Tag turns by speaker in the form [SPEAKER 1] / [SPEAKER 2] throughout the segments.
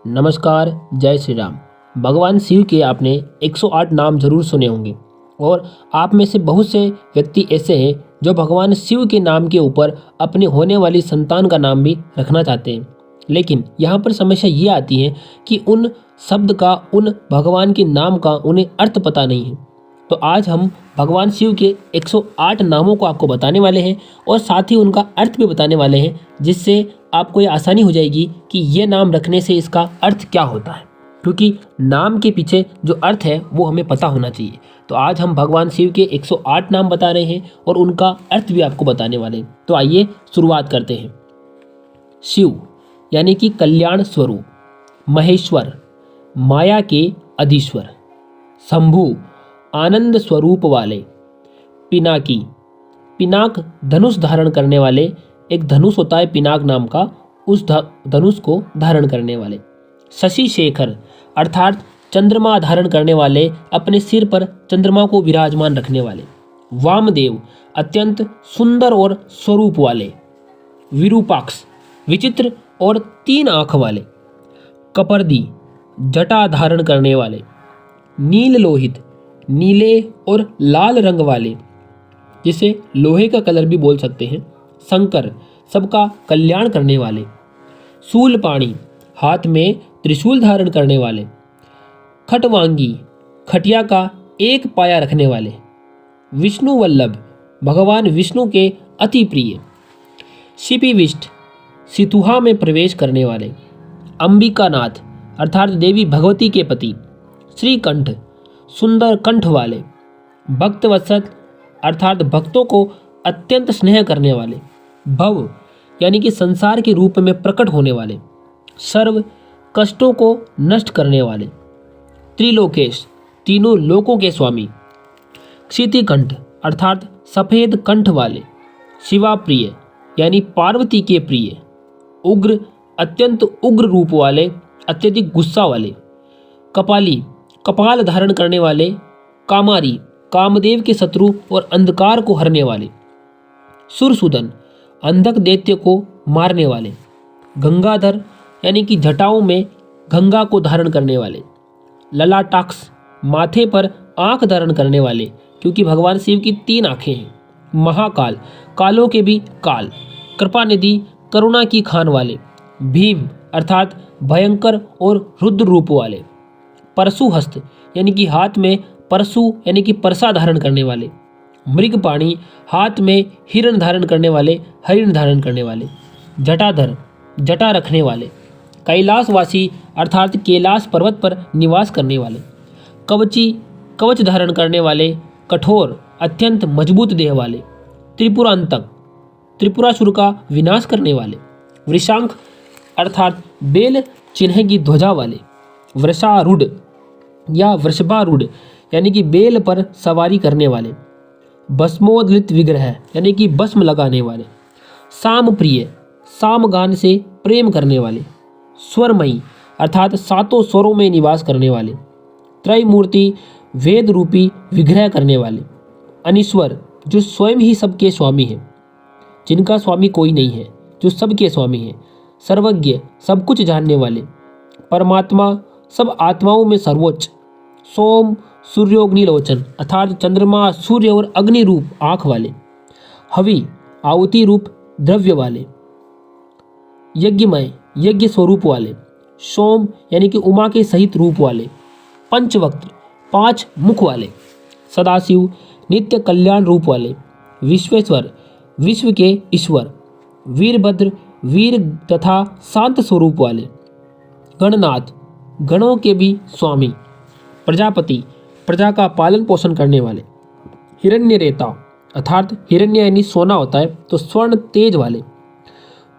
[SPEAKER 1] नमस्कार, जय श्री राम। भगवान शिव के आपने 108 नाम जरूर सुने होंगे और आप में से बहुत से व्यक्ति ऐसे हैं जो भगवान शिव के नाम के ऊपर अपने होने वाली संतान का नाम भी रखना चाहते हैं। लेकिन यहाँ पर समस्या ये आती है कि उन शब्द का, उन भगवान के नाम का उन्हें अर्थ पता नहीं है। तो आज हम भगवान शिव के 108 नामों को आपको बताने वाले हैं और साथ ही उनका अर्थ भी बताने वाले हैं, जिससे आपको ये आसानी हो जाएगी कि ये नाम रखने से इसका अर्थ क्या होता है, क्योंकि नाम के पीछे जो अर्थ है वो हमें पता होना चाहिए। तो आज हम भगवान शिव के 108 नाम बता रहे हैं और उनका अर्थ भी आपको बताने वाले हैं। तो आइए शुरुआत करते हैं। शिव यानी कि कल्याण स्वरूप, महेश्वर माया के अधीश्वर, शंभु आनंद स्वरूप वाले, पिनाकी पिनाक धनुष धारण करने वाले, एक धनुष होता है पिनाक नाम का, उस धनुष को धारण करने वाले, शशि शेखर अर्थात चंद्रमा धारण करने वाले, अपने सिर पर चंद्रमा को विराजमान रखने वाले, वामदेव अत्यंत सुंदर और स्वरूप वाले, विरूपाक्ष विचित्र और 3 आंख वाले, कपर्दी जटा धारण करने वाले, नील लोहित नीले और लाल रंग वाले, जिसे लोहे का कलर भी बोल सकते हैं, शंकर सबका कल्याण करने वाले, शूलपाणी हाथ में त्रिशूल धारण करने वाले, खटवांगी खटिया का एक पाया रखने वाले, विष्णु वल्लभ भगवान विष्णु के अति प्रिय, शिपिविष्ट सितुहा में प्रवेश करने वाले, अंबिकानाथ अर्थात देवी भगवती के पति, श्रीकंठ सुंदर कंठ वाले, भक्तवत्सल अर्थात भक्तों को अत्यंत स्नेह करने वाले, भव यानी कि संसार के रूप में प्रकट होने वाले, सर्व कष्टों को नष्ट करने वाले, त्रिलोकेश तीनों लोकों के स्वामी, क्षितिकंठ अर्थात सफेद कंठ वाले, शिवा प्रिय यानी पार्वती के प्रिय, उग्र अत्यंत उग्र रूप वाले, अत्यधिक गुस्सा वाले, कपाली कपाल धारण करने वाले, कामारी कामदेव के शत्रु और अंधकार को हरने वाले, सुरसुदन अंधक दैत्य को मारने वाले, गंगाधर यानी कि जटाओं में गंगा को धारण करने वाले, ललाटाक्ष माथे पर आंख धारण करने वाले, क्योंकि भगवान शिव की 3 आंखें हैं, महाकाल कालों के भी काल, कृपानिधि करुणा की खान वाले, भीम अर्थात भयंकर और रुद्र रूप वाले, परशुहस्त यानी कि हाथ में परशु यानी कि परसा धारण करने वाले, मृगपाणी हाथ में हिरण धारण करने वाले, हरिण धारण करने वाले, जटाधर जटा रखने वाले, कैलाशवासी अर्थात कैलाश पर्वत पर निवास करने वाले, कवची कवच धारण करने वाले, कठोर अत्यंत मजबूत देह वाले, त्रिपुरांतक त्रिपुरासुर का विनाश करने वाले, वृषांक अर्थात बेल चिन्ह की ध्वजा वाले, वृषारूढ़ या वृषभारूढ़ यानी कि बेल पर सवारी करने वाले, भस्मोदलित विग्रह यानी कि भस्म लगाने वाले, साम प्रिय सामगान से प्रेम करने वाले, स्वरमयी अर्थात 7 स्वरों में निवास करने वाले, त्रयमूर्ति वेद रूपी विग्रह करने वाले, अनीश्वर जो स्वयं ही सबके स्वामी हैं, जिनका स्वामी कोई नहीं है, जो सबके स्वामी हैं, सर्वज्ञ सब कुछ जानने वाले, परमात्मा सब आत्माओं में सर्वोच्च, सोम सूर्योग्निलोचन अर्थात चंद्रमा सूर्य और अग्नि रूप आंख वाले, हवि आहुति रूप द्रव्य वाले, यज्ञमय यज्ञ स्वरूप वाले, सोम यानी कि उमा के सहित रूप वाले, पंचवक्त्र 5 मुख वाले, सदाशिव नित्य कल्याण रूप वाले, विश्वेश्वर विश्व के ईश्वर, वीरभद्र वीर तथा शांत स्वरूप वाले, गणनाथ गणों के भी स्वामी, प्रजापति प्रजा का पालन पोषण करने वाले, हिरण्यरेता अर्थात हिरण्य यानी सोना होता है तो स्वर्ण तेज वाले,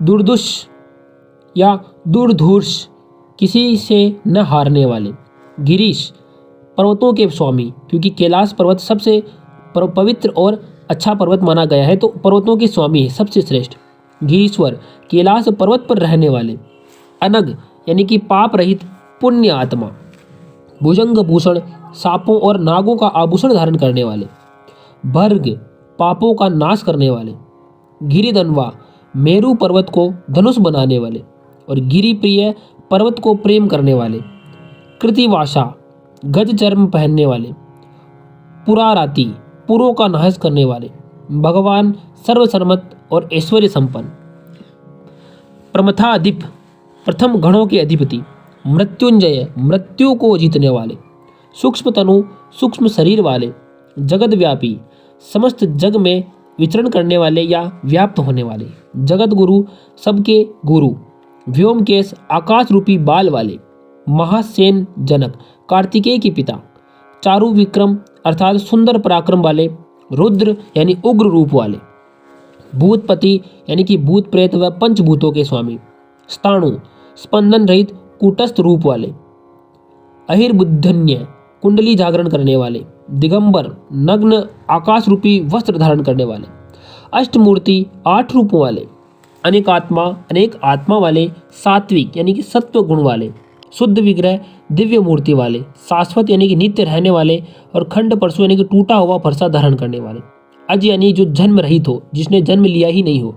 [SPEAKER 1] दुर्दुष या दुर्धूर्ष किसी से न हारने वाले, गिरीश पर्वतों के स्वामी, क्योंकि कैलाश पर्वत सबसे पवित्र और अच्छा पर्वत माना गया है तो पर्वतों के स्वामी है, सबसे श्रेष्ठ, गिरीश्वर कैलाश पर्वत पर रहने वाले, अनग यानी कि पाप रहित पुण्य आत्मा, भुजंग भूषण सांपों और नागों का आभूषण धारण करने वाले, भर्ग पापों का नाश करने वाले, गिरिधनवा मेरू पर्वत को धनुष बनाने वाले और गिरिप्रिय पर्वत को प्रेम करने वाले, कृतिवासा गज चर्म पहनने वाले, पुराराती पुरों का नाश करने वाले, भगवान सर्वसम्मत और ऐश्वर्य संपन्न, प्रमथाधिप प्रथम गणों के अधिपति, मृत्युंजय मृत्यु को जीतने वाले, सूक्ष्म तनु सूक्ष्म शरीर वाले, जगत व्यापी समस्त जग में विचरण करने वाले या व्याप्त होने वाले, जगत गुरु सबके गुरु, व्योमकेश आकाश रूपी बाल वाले, महासेन जनक कार्तिकेय के पिता, चारु विक्रम अर्थात सुंदर पराक्रम वाले, रुद्र यानी उग्र रूप वाले, भूतपति यानी कि भूत प्रेत व पंचभूतों के स्वामी, स्थाणु स्पंदन रहित कूटस्थ रूप वाले, अहिर्बुद्धन्य कुंडली जागरण करने वाले, दिगंबर नग्न आकाश रूपी वस्त्र धारण करने वाले, अष्टमूर्ति 8 रूपों वाले, अनेक आत्मा वाले, सात्विक यानी कि सत्व गुण वाले, शुद्ध विग्रह दिव्य मूर्ति वाले, शाश्वत यानी कि नित्य रहने वाले, और खंड परशु यानी कि टूटा हुआ फरसा धारण करने वाले, अज यानी जो जन्म रहित हो, जिसने जन्म लिया ही नहीं हो,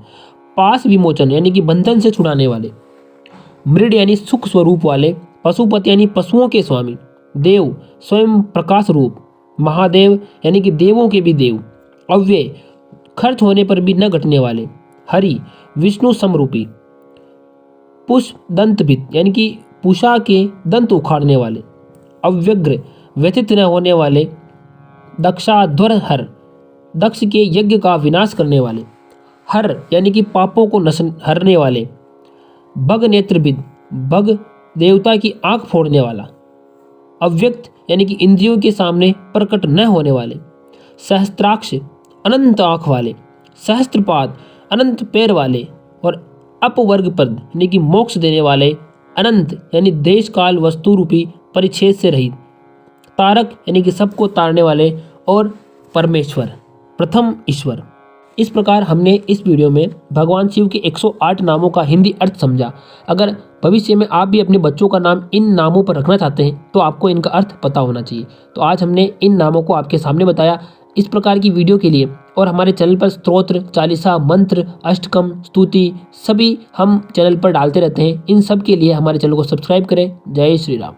[SPEAKER 1] पास विमोचन यानी कि बंधन से छुड़ाने वाले, मृड यानी सुख स्वरूप वाले, पशुपति यानी पशुओं के स्वामी, देव स्वयं प्रकाश रूप, महादेव यानी कि देवों के भी देव, अव्यय खर्च होने पर भी न घटने वाले, हरि विष्णु समरूपी, पुष्प दंतभित यानी कि पूषा के दंत उखाड़ने वाले, अव्यग्र व्यथित न होने वाले, दक्षाध्वर हर दक्ष के यज्ञ का विनाश करने वाले, हर यानी कि पापों को हरने वाले, भग नेत्रभिद भग देवता की आंख फोड़ने वाला, अव्यक्त यानी कि इंद्रियों के सामने प्रकट न होने वाले, सहस्त्राक्ष अनंत आंख वाले, सहस्त्रपाद अनंत पैर वाले, और अपवर्ग पद यानी कि मोक्ष देने वाले, अनंत यानी देश काल वस्तु रूपी परिच्छेद से रहित, तारक यानी कि सबको तारने वाले, और परमेश्वर प्रथम ईश्वर। इस प्रकार हमने इस वीडियो में भगवान शिव के 108 नामों का हिंदी अर्थ समझा। अगर भविष्य में आप भी अपने बच्चों का नाम इन नामों पर रखना चाहते हैं तो आपको इनका अर्थ पता होना चाहिए। तो आज हमने इन नामों को आपके सामने बताया। इस प्रकार की वीडियो के लिए और हमारे चैनल पर स्तोत्र, चालीसा, मंत्र, अष्टकम, स्तुति सभी हम चैनल पर डालते रहते हैं। इन सब के लिए हमारे चैनल को सब्सक्राइब करें। जय श्री राम।